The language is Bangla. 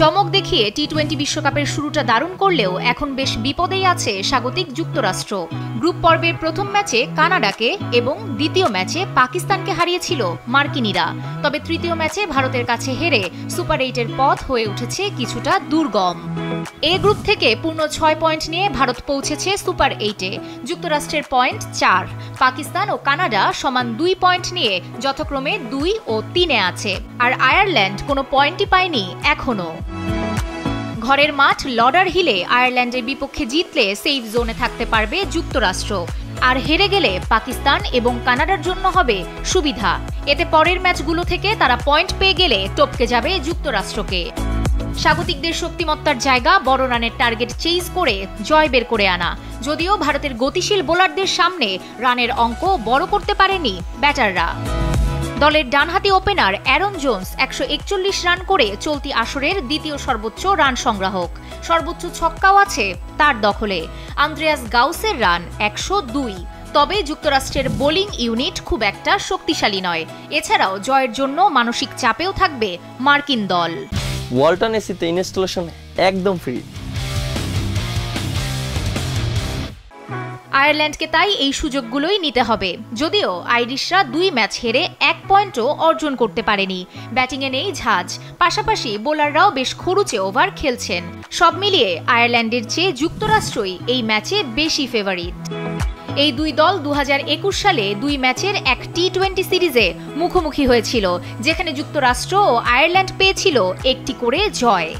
চমক দেখিয়ে টি-20 বিশ্বকাপের শুরুটা দারুণ করলেও এখন বেশ বিপদেই আছে স্বাগতিক যুক্তরাষ্ট্র। গ্রুপ পর্বের প্রথম ম্যাচে কানাডাকে এবং দ্বিতীয় ম্যাচে পাকিস্তানকে হারিয়েছিল মার্কিনিরা। তবে তৃতীয় ম্যাচে ভারতের কাছে হেরে সুপার 8-এর পথ হয়ে উঠেছে কিছুটা দুর্গম। এ গ্রুপ থেকে পূর্ণ 6 পয়েন্ট নিয়ে ভারত পৌঁছেছে সুপার 8-এ। যুক্তরাষ্ট্রের পয়েন্ট 4, পাকিস্তান ও কানাডা সমান 2 পয়েন্ট নিয়ে যথাক্রমে 2 ও 3-এ আছে। আর আয়ারল্যান্ড কোনো পয়েন্টই পায়নি এখনো। ঘরের মাঠ লডার হিলে আয়ারল্যান্ডের বিপক্ষে জিতলে সেফ জোনে থাকতে পারবে যুক্তরাষ্ট্র, আর হেরে গেলে পাকিস্তান এবং কানাডার জন্য হবে সুবিধা। এতে পরের ম্যাচগুলো থেকে তারা পয়েন্ট পেয়ে গেলে টপকে যাবে যুক্তরাষ্ট্রকে। স্বাগতিকদের শক্তিমত্তার জায়গা বড় রানের টার্গেট চেজ করে জয় বের করে আনা। যদিও ভারতের গতিশীল বোলারদের সামনে রানের অঙ্ক বড় করতে পারেনি ব্যাটাররা। দলের ডানহাতি ওপেনার অ্যারন জোন্স 141 রান করে চলতি আসরের দ্বিতীয় সর্বোচ্চ রান সংগ্রাহক। সর্বোচ্চ ছক্কাও আছে তার দখলে। আন্দ্রেয়াস গাউসের রান 102। তবে যুক্তরাষ্ট্রের বোলিং ইউনিট খুব একটা শক্তিশালী নয়। এছাড়াও জয়ের জন্য মানসিক চাপেও থাকবে মার্কিন দল। ওয়ালটন এসিতে ইনস্টলেশন একদম ফ্রি। আয়ারল্যান্ডকে তাই এই সুযোগগুলোই নিতে হবে। যদিও আইরিশরা 2 ম্যাচ হেরে 1 পয়েন্টও অর্জন করতে পারেনি। ব্যাটিংয়ে নেই ঝাঁজ, পাশাপাশি বোলাররাও বেশ খরুচে ওভার খেলছেন। সব মিলিয়ে আয়ারল্যান্ডের চেয়ে যুক্তরাষ্ট্রই এই ম্যাচে বেশি ফেভারিট। এই দুই দল 2021 সালে 2 ম্যাচের এক টি-20 সিরিজে মুখোমুখি হয়েছিল, যেখানে যুক্তরাষ্ট্র ও আয়ারল্যান্ড পেয়েছিল 1টি করে জয়।